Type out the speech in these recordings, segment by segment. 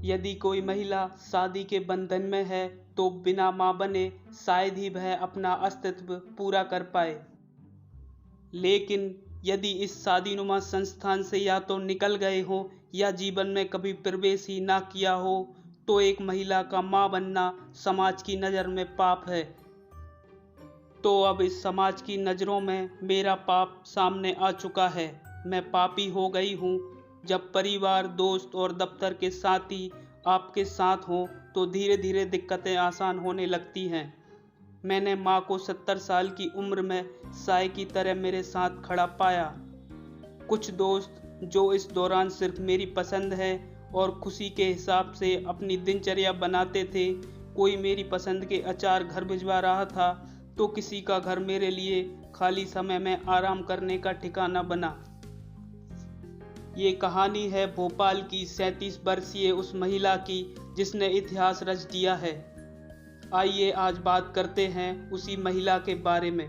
यदि कोई महिला शादी के बंधन में है तो बिना मां बने शायद ही वह अपना अस्तित्व पूरा कर पाए। लेकिन यदि इस शादीनुमा संस्थान से या तो निकल गए हो या जीवन में कभी प्रवेश ही ना किया हो तो एक महिला का मां बनना समाज की नज़र में पाप है। तो अब इस समाज की नज़रों में मेरा पाप सामने आ चुका है। मैं पापी हो गई हूँ। जब परिवार, दोस्त और दफ्तर के साथी आपके साथ हों तो धीरे धीरे दिक्कतें आसान होने लगती हैं। मैंने माँ को 70 साल की उम्र में साय की तरह मेरे साथ खड़ा पाया। कुछ दोस्त जो इस दौरान सिर्फ मेरी पसंद है और खुशी के हिसाब से अपनी दिनचर्या बनाते थे, कोई मेरी पसंद के अचार घर भिजवा रहा था तो किसी का घर मेरे लिए खाली समय में आराम करने का ठिकाना बना। ये कहानी है भोपाल की 37 वर्षीय उस महिला की जिसने इतिहास रच दिया है। आइए आज बात करते हैं उसी महिला के बारे में।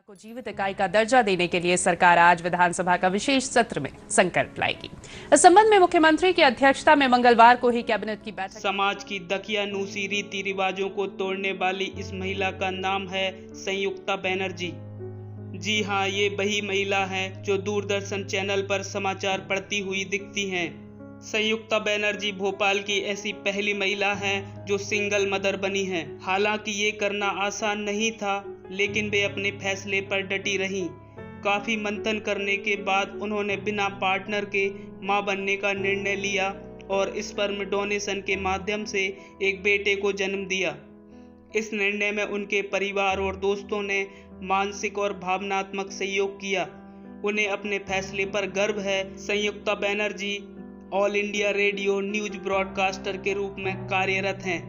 को जीवित इकाई का दर्जा देने के लिए सरकार आज विधानसभा का विशेष सत्र में संकल्प लाएगी। इस संबंध में मुख्यमंत्री की अध्यक्षता में मंगलवार को ही कैबिनेट की बैठक। समाज की दकियानूसी रीति रिवाजों को तोड़ने वाली इस महिला का नाम है संयुक्ता बनर्जी। जी हाँ, ये वही महिला है जो दूरदर्शन चैनल पर समाचार पढ़ती हुई दिखती हैं। संयुक्ता बनर्जी भोपाल की ऐसी पहली महिला हैं जो सिंगल मदर बनी हैं। हालांकि ये करना आसान नहीं था, लेकिन वे अपने फैसले पर डटी रहीं। काफी मंथन करने के बाद उन्होंने बिना पार्टनर के मां बनने का निर्णय लिया और स्पर्म डोनेशन के माध्यम से एक बेटे को जन्म दिया। इस निर्णय में उनके परिवार और दोस्तों ने मानसिक और भावनात्मक सहयोग किया। उन्हें अपने फैसले पर गर्व है। Sanyukta Banerjee All India Radio news broadcaster के रूप में कार्यरत हैं।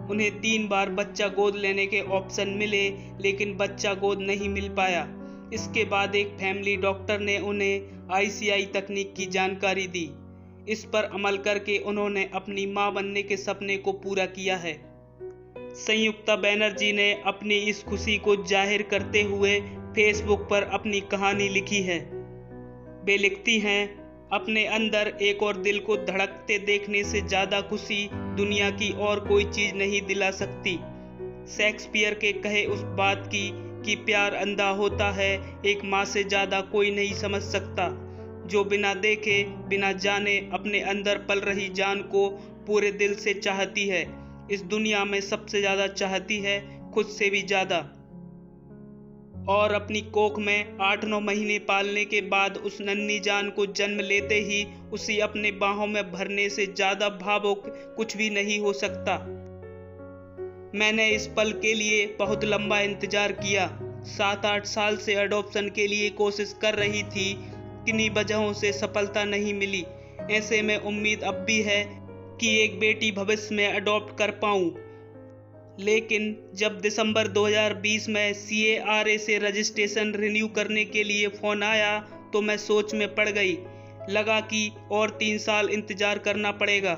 उन्हें 3 बार बच्चा गोद लेने के ऑप्शन मिले, लेकिन बच्चा गोद नहीं मिल पाया। इसके बाद एक फैमिली डॉक्टर ने उन्हें ICI तकनीक की जानकारी दी। इस पर अमल करके उन्होंने अपनी मां बनने के सपने को पूरा किया है। संयुक्ता बनर्जी ने अपनी इस खुशी को जाहिर करते हुए फेसबुक पर अपनी कहानी लिखी है। वे लिखती हैं, अपने अंदर एक और दिल को धड़कते देखने से ज्यादा खुशी दुनिया की और कोई चीज नहीं दिला सकती। शेक्सपियर के कहे उस बात की कि प्यार अंधा होता है, एक माँ से ज्यादा कोई नहीं समझ सकता, जो बिना देखे बिना जाने अपने अंदर पल रही जान को पूरे दिल से चाहती है। इस दुनिया में सबसे ज्यादा चाहती है, खुद से भी ज्यादा। और अपनी कोख में 8-9 महीने पालने के बाद उस नन्ही जान को जन्म लेते ही उसे अपने बाहों में भरने से ज्यादा भावुक कुछ भी नहीं हो सकता। मैंने इस पल के लिए बहुत लंबा इंतजार किया। 7-8 साल से अडॉप्शन के लिए कोशिश कर रही थी, किन्हीं वजहों से सफलता नहीं मिली। ऐसे में उम्मीद अब भी है कि एक बेटी भविष्य में अडॉप्ट कर पाऊं। लेकिन जब दिसंबर 2020 में CARA से रजिस्ट्रेशन रिन्यू करने के लिए फ़ोन आया तो मैं सोच में पड़ गई। लगा कि और 3 साल इंतज़ार करना पड़ेगा।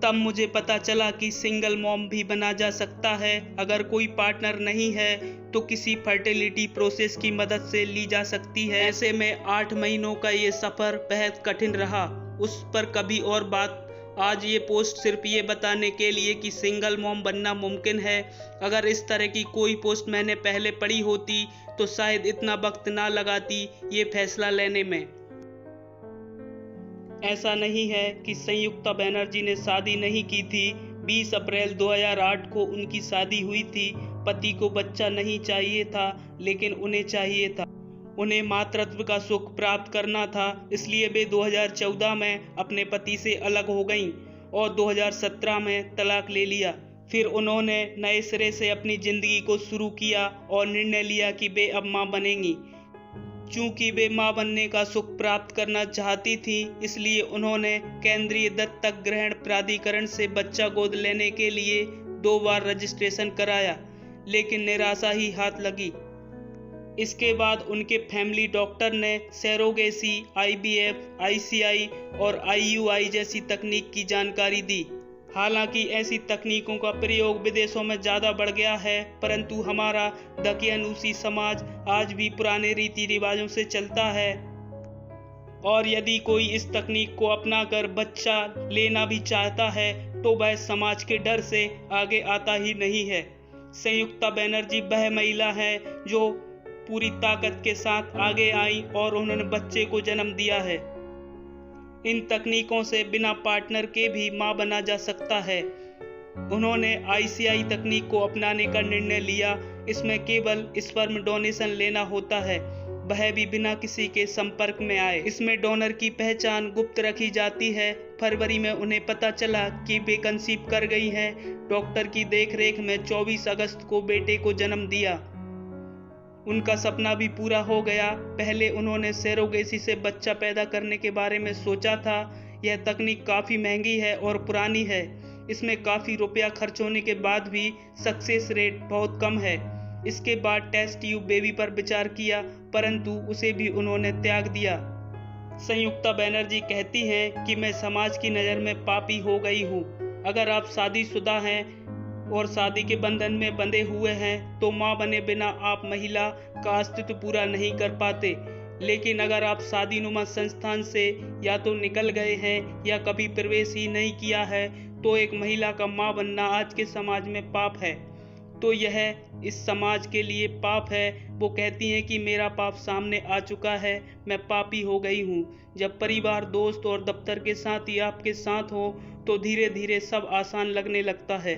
तब मुझे पता चला कि सिंगल मॉम भी बना जा सकता है। अगर कोई पार्टनर नहीं है तो किसी फर्टिलिटी प्रोसेस की मदद से ली जा सकती है। ऐसे में 8 महीनों का ये सफ़र बेहद कठिन रहा। उस पर कभी और बात। आज ये पोस्ट सिर्फ ये बताने के लिए कि सिंगल मॉम बनना मुमकिन है। अगर इस तरह की कोई पोस्ट मैंने पहले पढ़ी होती तो शायद इतना वक्त ना लगाती ये फैसला लेने में। ऐसा नहीं है कि संयुक्ता बनर्जी ने शादी नहीं की थी। 20 अप्रैल 2008 को उनकी शादी हुई थी। पति को बच्चा नहीं चाहिए था, लेकिन उन्हें चाहिए था। उन्हें मातृत्व का सुख प्राप्त करना था, इसलिए वे 2014 में अपने पति से अलग हो गईं और 2017 में तलाक ले लिया। फिर उन्होंने नए सिरे से अपनी जिंदगी को शुरू किया और निर्णय लिया कि वे अब मां बनेंगी। चूंकि वे मां बनने का सुख प्राप्त करना चाहती थी, इसलिए उन्होंने केंद्रीय दत्तक ग्रहण प्राधिकरण से बच्चा गोद लेने के लिए 2 बार रजिस्ट्रेशन कराया, लेकिन निराशा ही हाथ लगी। इसके बाद उनके फैमिली डॉक्टर ने सैरोगेसी, IVF, ICI और IUI जैसी तकनीक की जानकारी दी। हालांकि ऐसी तकनीकों का प्रयोग विदेशों में ज़्यादा बढ़ गया है, परंतु हमारा दकियानूसी समाज आज भी पुराने रीति रिवाजों से चलता है और यदि कोई इस तकनीक को अपनाकर बच्चा लेना भी चाहता है तो वह समाज के डर से आगे आता ही नहीं है। संयुक्ता बनर्जी वह महिला है जो पूरी ताकत के साथ आगे आई और उन्होंने बच्चे को जन्म दिया है। इन तकनीकों से बिना पार्टनर के भी मां बना जा सकता है। उन्होंने ICI तकनीक को अपनाने का निर्णय लिया। इसमें केवल स्पर्म डोनेशन लेना होता है, वह भी बिना किसी के संपर्क में आए। इसमें डोनर की पहचान गुप्त रखी जाती है। फरवरी में उन्हें पता चला कि वे कंसीव कर गई हैं। डॉक्टर की देखरेख में 24 अगस्त को बेटे को जन्म दिया। उनका सपना भी पूरा हो गया। पहले उन्होंने सरोगेसी से बच्चा पैदा करने के बारे में सोचा था। यह तकनीक काफ़ी महंगी है और पुरानी है। इसमें काफ़ी रुपया खर्च होने के बाद भी सक्सेस रेट बहुत कम है। इसके बाद टेस्ट ट्यूब बेबी पर विचार किया, परंतु उसे भी उन्होंने त्याग दिया। संयुक्ता बनर्जी कहती हैं कि मैं समाज की नज़र में पापी हो गई हूँ। अगर आप शादीशुदा हैं और शादी के बंधन में बंधे हुए हैं तो मां बने बिना आप महिला का अस्तित्व पूरा नहीं कर पाते। लेकिन अगर आप शादीनुमा संस्थान से या तो निकल गए हैं या कभी प्रवेश ही नहीं किया है तो एक महिला का मां बनना आज के समाज में पाप है। तो यह इस समाज के लिए पाप है। वो कहती हैं कि मेरा पाप सामने आ चुका है, मैं पापी हो गई हूँ। जब परिवार, दोस्त और दफ्तर के साथी आपके साथ हो तो धीरे धीरे सब आसान लगने लगता है।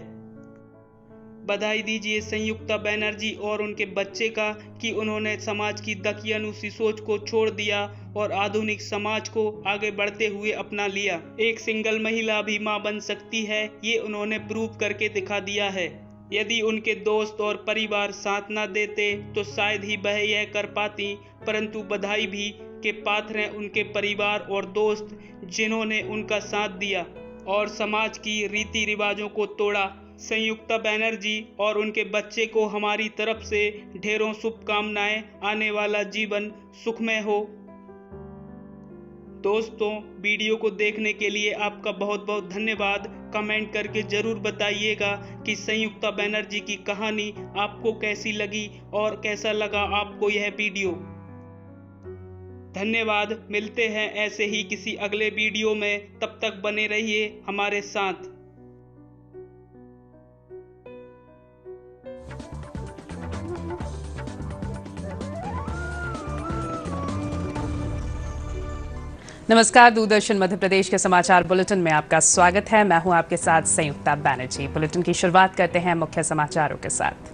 बधाई दीजिए संयुक्ता बनर्जी और उनके बच्चे का कि उन्होंने समाज की दकियानूसी सोच को छोड़ दिया और आधुनिक समाज को आगे बढ़ते हुए अपना लिया। एक सिंगल महिला भी मां बन सकती है, ये उन्होंने प्रूव करके दिखा दिया है। यदि उनके दोस्त और परिवार साथ न देते तो शायद ही वह यह कर पाती, परंतु बधाई भी के पात्र हैं उनके परिवार और दोस्त जिन्होंने उनका साथ दिया और समाज की रीति रिवाजों को तोड़ा। संयुक्ता बनर्जी और उनके बच्चे को हमारी तरफ से ढेरों शुभकामनाएं। आने वाला जीवन सुखमय हो। दोस्तों, वीडियो को देखने के लिए आपका बहुत बहुत धन्यवाद। कमेंट करके जरूर बताइएगा कि संयुक्ता बनर्जी की कहानी आपको कैसी लगी और कैसा लगा आपको यह वीडियो। धन्यवाद। मिलते हैं ऐसे ही किसी अगले वीडियो में। तब तक बने रहिए हमारे साथ। नमस्कार, दूरदर्शन मध्य प्रदेश के समाचार बुलेटिन में आपका स्वागत है। मैं हूं आपके साथ संयुक्ता बनर्जी। बुलेटिन की शुरुआत करते हैं मुख्य समाचारों के साथ।